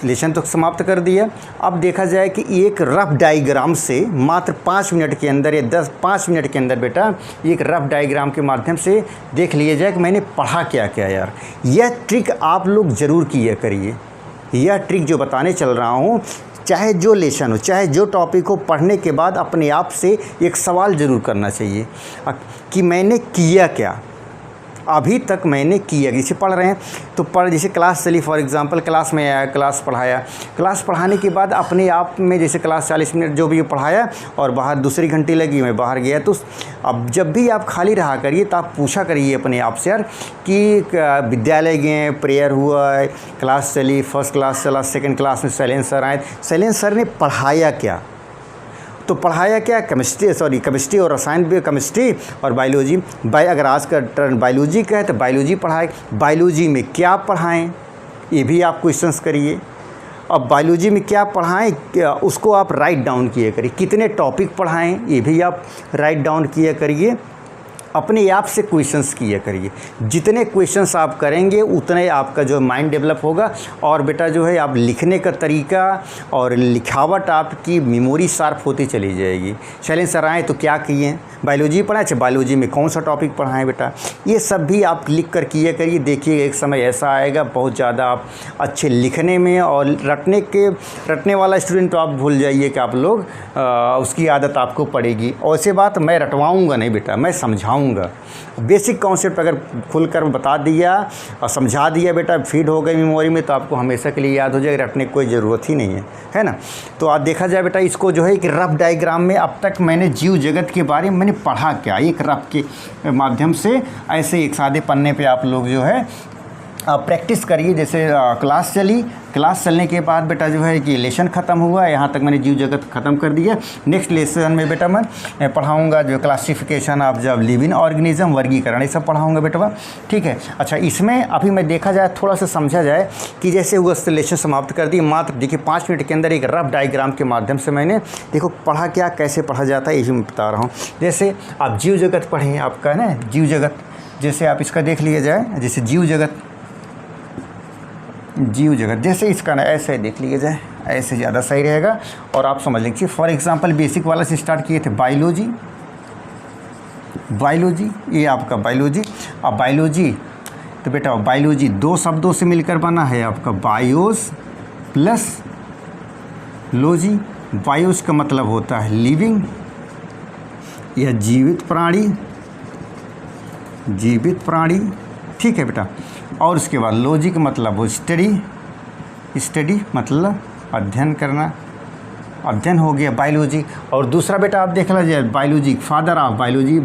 लेसन तो समाप्त कर दिया। अब देखा जाए कि एक रफ डायग्राम से मात्र 5 मिनट के अंदर या 5 मिनट के अंदर बेटा एक रफ डायग्राम के माध्यम से देख लिया जाए कि मैंने पढ़ा क्या क्या यार। यह ट्रिक आप लोग ज़रूर किया करिए। यह ट्रिक जो बताने चल रहा हूँ, चाहे जो लेसन हो, चाहे जो टॉपिक हो, पढ़ने के बाद अपने आप से एक सवाल ज़रूर करना चाहिए कि मैंने किया क्या, अभी तक मैंने किया। जैसे पढ़ रहे हैं तो जैसे क्लास चली, फॉर एग्जांपल क्लास में आया, क्लास पढ़ाया, क्लास पढ़ाने के बाद अपने आप में जैसे क्लास 40 मिनट जो भी पढ़ाया और बाहर दूसरी घंटी लगी, मैं बाहर गया। तो अब जब भी आप खाली रहा करिए तो आप पूछा करिए अपने आप से यार कि विद्यालय गए, प्रेयर हुआ, क्लास चली, फर्स्ट क्लास चला, सेकेंड क्लास में शैलेंद्र सर आए, शैलेंद्र सर ने पढ़ाया क्या, तो पढ़ाया क्या, केमिस्ट्री और रसायन, केमिस्ट्री और बायोलॉजी। अगर आज का टर्न बायोलॉजी का है तो बायोलॉजी पढ़ाए, बायोलॉजी में क्या पढ़ाएं ये भी आप क्वेश्चंस करिए। अब बायोलॉजी में क्या पढ़ाएं उसको आप राइट डाउन किया करिए, कितने टॉपिक पढ़ाएं ये भी आप राइट डाउन किया करिए। अपने आप से क्वेश्चंस किया करिए। जितने क्वेश्चंस आप करेंगे उतने आपका जो माइंड डेवलप होगा और बेटा जो है आप लिखने का तरीका और लिखावट, आपकी मेमोरी शार्प होती चली जाएगी। शैलेंद्र सर आए तो क्या किए, बायोलॉजी पढ़ाए, अच्छा बायोलॉजी में कौन सा टॉपिक पढ़ाएं बेटा, ये सब भी आप लिख कर किया करिए। देखिए एक समय ऐसा आएगा बहुत ज़्यादा आप अच्छे लिखने में और रटने वाला स्टूडेंट तो आप भूल जाइए कि आप लोग उसकी आदत आपको पड़ेगी। और ऐसे बात मैं रटवाऊँगा नहीं बेटा, मैं समझाऊँगा। बेसिक कॉन्सेप्ट अगर खुलकर बता दिया और समझा दिया बेटा, फीड हो गई मेमोरी में, तो आपको हमेशा के लिए याद हो जाएगा, रटने की कोई ज़रूरत ही नहीं है, है ना। तो आज देखा जाए बेटा इसको जो है कि रफ डायग्राम में अब तक मैंने जीव जगत के बारे में मैंने पढ़ा क्या, एक रफ के माध्यम से ऐसे एक सादे पन्ने पे आप लोग जो है प्रैक्टिस करिए। जैसे क्लास चली, क्लास चलने के बाद बेटा जो है कि लेसन ख़त्म हुआ, यहाँ तक मैंने जीव जगत ख़त्म कर दिया। नेक्स्ट लेसन में बेटा मैं पढ़ाऊँगा जो क्लासिफिकेशन ऑफ जब लिविंग ऑर्गेनिज्म, वर्गीकरण, ये सब पढ़ाऊँगा बेटा, ठीक है। अच्छा, इसमें अभी मैं देखा जाए थोड़ा सा समझा जाए कि जैसे हुआ लेसन समाप्त कर दी। मात्र देखिए 5 मिनट के अंदर एक रफ डायग्राम के माध्यम से मैंने देखो पढ़ा क्या, कैसे पढ़ा जाता है, ये मैं बता रहा हूँ। जैसे आप जीव जगत पढ़ें, आपका ना जीव जगत, जैसे आप इसका देख लिया जाए, जैसे जीव जगत जैसे इसका ना ऐसे देख लिया जाए। ऐसे ज़्यादा सही रहेगा। और आप समझ लीजिए फॉर एग्जांपल बेसिक वाला से स्टार्ट किए थे बायोलॉजी, बायोलॉजी ये आपका बायोलॉजी। अब बायोलॉजी तो बेटा बायोलॉजी दो शब्दों से मिलकर बना है आपका बायोस प्लस लॉजी। बायोस का मतलब होता है लिविंग या जीवित प्राणी, जीवित प्राणी, ठीक है बेटा। और उसके बाद लॉजी का मतलब वो स्टडी, स्टडी मतलब अध्ययन करना, अध्ययन हो गया बायोलॉजी। और दूसरा बेटा आप देख लीजिए बायोलॉजी, फादर ऑफ बायोलॉजी,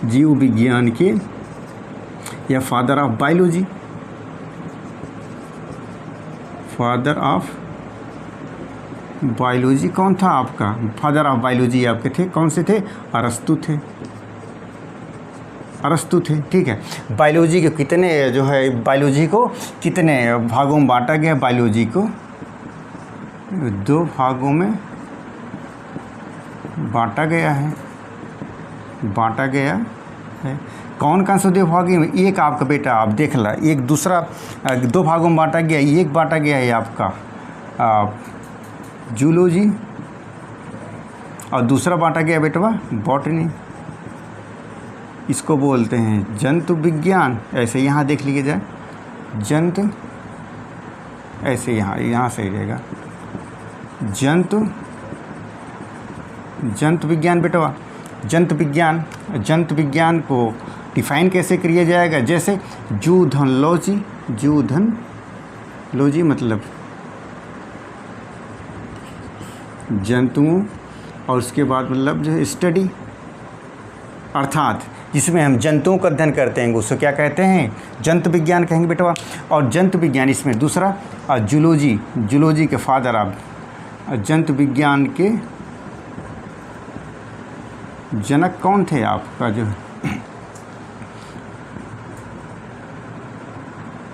जीव विज्ञान के या father of biology, father of biology कौन था आपका? फादर ऑफ बायोलॉजी आपके थे कौन से थे? अरस्तु थे, अरस्तु थे, ठीक है। बायोलॉजी के कितने जो है बायोलॉजी को कितने भागों में बांटा गया? बायोलॉजी को दो भागों में बांटा गया है, बांटा गया है। कौन कौन से दो भाग में? एक आपका बेटा आप देख ला, एक दूसरा दो भागों में बांटा गया, एक बांटा गया है आपका जूलॉजी और दूसरा बांटा गया बेटवा बॉटनी, इसको बोलते हैं जंतु विज्ञान। ऐसे यहाँ देख लीजिए जाए जंतु, ऐसे यहाँ सही रहेगा जंतु, जंतु विज्ञान बेटवा। जंतु विज्ञान, जंतु विज्ञान को डिफाइन कैसे किया जाएगा? जैसे जूधन लॉजी, जूधन लॉजी मतलब जंतुओं, और उसके बाद मतलब जो है स्टडी, अर्थात जिसमें हम जंतुओं का अध्ययन करते हैं उसको क्या कहते हैं? जंतु विज्ञान कहेंगे बेटवा। और जंतु विज्ञान इसमें दूसरा जूलॉजी, जूलॉजी के फादर आप जंतु विज्ञान के जनक कौन थे आपका? जो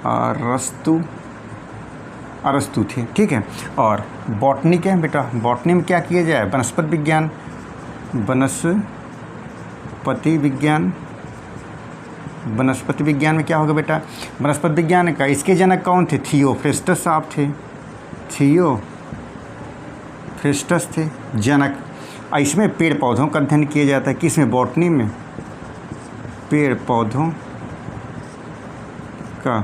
अरस्तु, अरस्तु थे, ठीक है। और बॉटनी क्या है बेटा? बॉटनी में क्या किया जाए? वनस्पति विज्ञान, वनस्पति विज्ञान, वनस्पति विज्ञान में क्या होगा बेटा? वनस्पति विज्ञान का इसके जनक कौन थे? थियोफ्रेस्टस साहब थे, थियोफ्रेस्टस थे जनक। इसमें पेड़ पौधों का अध्ययन किया जाता है, किसमें? बॉटनी में पेड़ पौधों का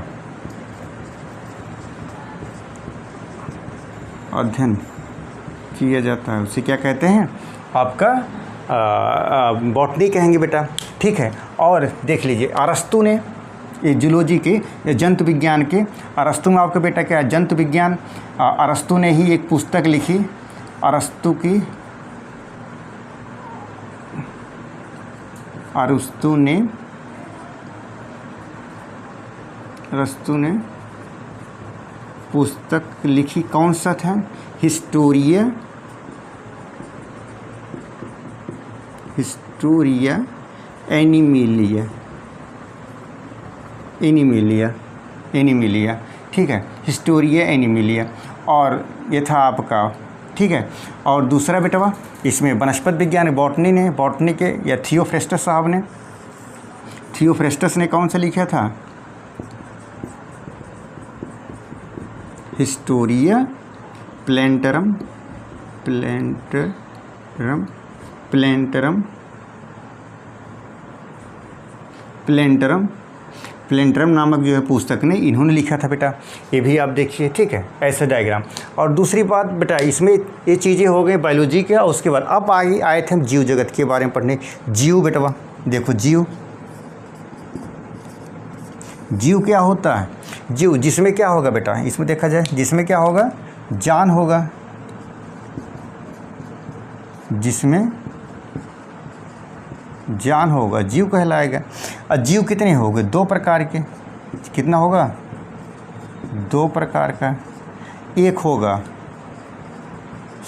अध्ययन किया जाता है, उसे क्या कहते हैं? आपका बॉटनी कहेंगे बेटा, ठीक है। और देख लीजिए अरस्तु ने ये जूलॉजी के जंतु विज्ञान के, अरस्तु में आपका बेटा क्या है? जंतु विज्ञान। अरस्तु ने ही एक पुस्तक लिखी, अरस्तु की, अरस्तु ने पुस्तक लिखी, कौन सा था? हिस्टोरिया एनिमिलिया, एनिमिलिया, ठीक है, हिस्टोरिया एनिमिलिया। और ये था आपका, ठीक है। और दूसरा बेटवा इसमें वनस्पति विज्ञान बॉटनी ने, बॉटनी के या थियोफ्रेस्टस साहब ने, थियोफ्रेस्टस ने कौन सा लिखा था? हिस्टोरिया प्लेंटरम, प्लेंटरम, प्लेंटरम, प्लेंटरम, प्लेंटरम नामक जो है पुस्तक ने इन्होंने लिखा था बेटा। ये भी आप देखिए, ठीक है, ऐसे डायग्राम। और दूसरी बात बेटा इसमें ये चीज़ें हो गई बायोलॉजी के। और उसके बाद अब आए थे हम जीव जगत के बारे में पढ़ने। जीव बेटवा देखो, जीव, जीव क्या होता है? जीव जिसमें क्या होगा बेटा? इसमें देखा जाए जिसमें क्या होगा? जान होगा, जिसमें जान होगा जीव कहलाएगा। और जीव कितने हो गए? दो प्रकार के। कितना होगा? दो प्रकार का। एक होगा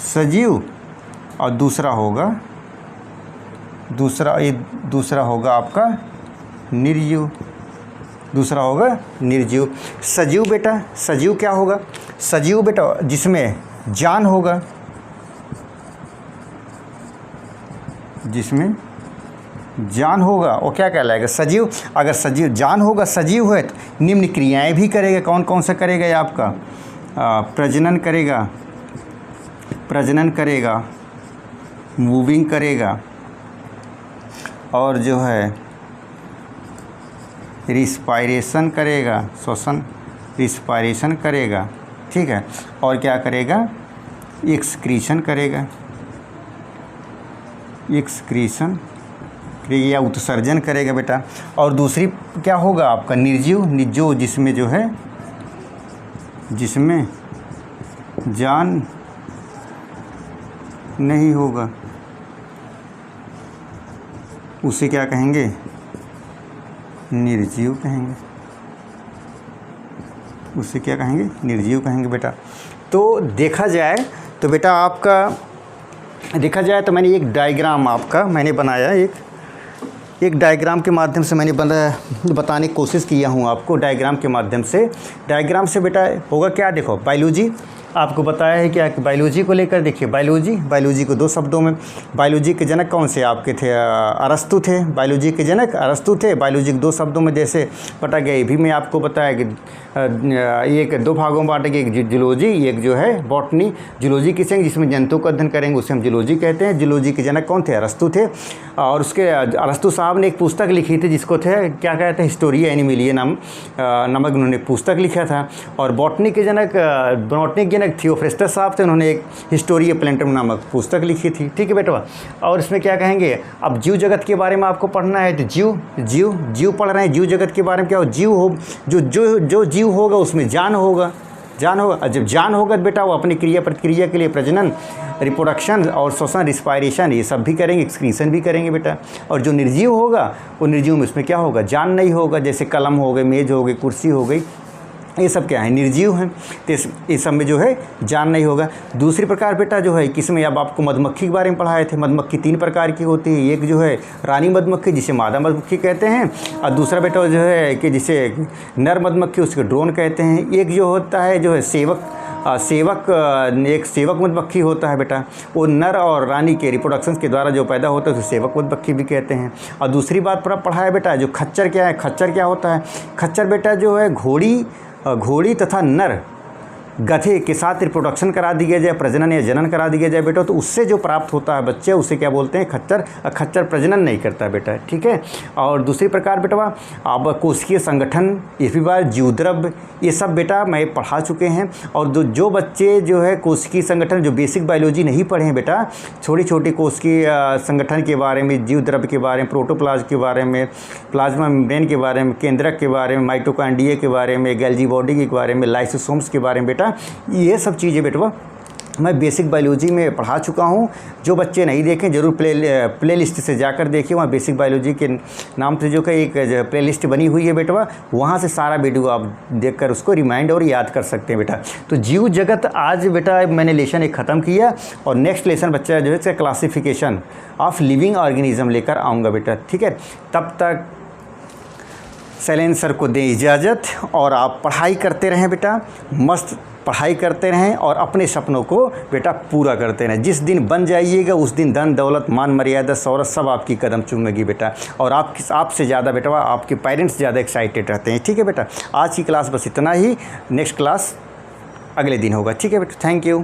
सजीव और दूसरा होगा आपका निर्जीव, दूसरा होगा निर्जीव। सजीव बेटा, सजीव क्या होगा? सजीव बेटा जिसमें जान होगा, जिसमें जान होगा वो क्या कहलाएगा? सजीव। अगर सजीव जान होगा, सजीव है तो निम्न क्रियाएं भी करेगा। कौन कौन सा करेगा? ये आपका प्रजनन करेगा, प्रजनन करेगा, मूविंग करेगा, और जो है रिस्पायरेशन करेगा, श्वसन रिस्पायरेशन करेगा, ठीक है, और क्या करेगा, एक्सक्रीशन करेगा, एक्सक्रीशन या उत्सर्जन करेगा बेटा। और दूसरी क्या होगा आपका, निर्जीव, निर्जो जिसमें जो है, जिसमें जान नहीं होगा, उसे क्या कहेंगे, निर्जीव कहेंगे, उसे क्या कहेंगे, निर्जीव कहेंगे बेटा। तो देखा जाए तो बेटा आपका देखा जाए तो मैंने एक डायग्राम आपका मैंने बनाया, एक डायग्राम के माध्यम से मैंने बताने की कोशिश किया हूँ आपको, डायग्राम के माध्यम से। डायग्राम से बेटा होगा क्या, देखो बायोलॉजी आपको बताया है क्या, बायोलॉजी को लेकर देखिए, बायोलॉजी को दो शब्दों में, बायोलॉजी के जनक कौन से आपके थे, अरस्तु थे, बायोलॉजी के जनक अरस्तु थे। बायोलॉजी के दो शब्दों में जैसे पटा गया, ये भी मैं आपको बताया कि एक दो भागों में बांटेंगे, एक जूलॉजी, एक जो है बॉटनी। जूलॉजी किसे, जिसमें जंतुओं का अध्ययन करेंगे उसे हम जूलॉजी कहते हैं। जूलॉजी के जनक कौन थे, अरस्तु थे। और उसके अरस्तु साहब ने एक पुस्तक लिखी थी जिसको थे क्या कहते हैं, हिस्टोरिया एनिमिलिया नामक उन्होंने पुस्तक लिखा था। और बॉटनी के जनक थियोफ्रेस्टस साहब थे, उन्होंने एक हिस्टोरिया प्लेंटम नामक पुस्तक लिखी थी, ठीक है बेटा। और इसमें क्या कहेंगे, अब जीव जगत के बारे में आपको पढ़ना है, तो जीव पढ़ रहे हैं, जीव जगत के बारे में क्या हो, जीव हो, जो जीव होगा उसमें जान होगा, और जब जान होगा तो बेटा वो अपनी क्रिया प्रतिक्रिया के लिए प्रजनन, रिप्रोडक्शन और श्वसन रिस्पायरेशन ये सब भी करेंगे, एक्सक्रीशन भी करेंगे बेटा। और जो निर्जीव होगा वो निर्जीव में इसमें क्या होगा, जान नहीं होगा, जैसे कलम हो गई, मेज हो गई, कुर्सी हो गई, ये सब क्या है, निर्जीव हैं, तो इस सब में जो है जान नहीं होगा। दूसरी प्रकार बेटा जो है, किसमें अब आपको मधुमक्खी के बारे में पढ़ाए थे। मधुमक्खी 3 प्रकार की होती है, एक जो है रानी मधुमक्खी जिसे मादा मधुमक्खी कहते हैं, और दूसरा बेटा जो है कि जिसे नर मधुमक्खी उसके ड्रोन कहते हैं। एक जो होता है जो है एक सेवक मधुमक्खी होता है बेटा, वो नर और रानी के रिप्रोडक्शन के द्वारा जो पैदा होता है उसे सेवक मधुमक्खी भी कहते हैं। और दूसरी बात पर पढ़ा है बेटा, जो खच्चर क्या है, खच्चर क्या होता है, खच्चर बेटा जो है घोड़ी तथा नर गधे के साथ रिप्रोडक्शन करा दिया जाए, प्रजनन या जनन करा दिया जाए बेटा, तो उससे जो प्राप्त होता है बच्चे उसे क्या बोलते हैं, खच्चर। खच्चर प्रजनन नहीं करता बेटा, ठीक है। और दूसरी प्रकार बेटा अब कोशिकीय संगठन, इस बार जीवद्रव्य, ये सब बेटा मैं पढ़ा चुके हैं। और जो बच्चे जो है कोशिकीय संगठन, जो बेसिक बायोलॉजी नहीं पढ़े हैं बेटा, छोटी छोटी कोशिकीय संगठन के बारे में, जीवद्रव्य के बारे में, प्रोटोप्लाज्म के बारे में, प्लाज्मा मेम्ब्रेन के बारे में, केंद्रक के बारे में, माइटोकॉन्ड्रिया के बारे में, गैल्जी बॉडी के बारे में, लाइसोसोम्स के बारे में बेटा, ये सब चीज़ें बेटा मैं बेसिक बायोलॉजी में पढ़ा चुका हूँ। जो बच्चे नहीं देखें जरूर प्ले लिस्ट से जाकर देखिए, वहाँ बेसिक बायोलॉजी के नाम से जो कि एक प्ले लिस्ट बनी हुई है बेटा, वहाँ से सारा वीडियो आप देखकर उसको रिमाइंड और याद कर सकते हैं बेटा। तो जीव जगत आज बेटा मैंने लेसन एक ख़त्म किया, और नेक्स्ट लेसन बच्चा जो है क्लासिफिकेशन ऑफ लिविंग ऑर्गेनिज्म लेकर आऊँगा बेटा, ठीक है। तब तक शैलेंद्र सर को दें इजाज़त, और आप पढ़ाई करते रहें बेटा, मस्त पढ़ाई करते रहें और अपने सपनों को बेटा पूरा करते रहें। जिस दिन बन जाइएगा उस दिन धन दौलत मान मर्यादा शौहरत सब आपकी कदम चूमेगी बेटा, और आपसे ज़्यादा बेटा आपके पेरेंट्स ज़्यादा एक्साइटेड रहते हैं, ठीक है बेटा। आज की क्लास बस इतना ही, नेक्स्ट क्लास अगले दिन होगा, ठीक है बेटा। Thank you.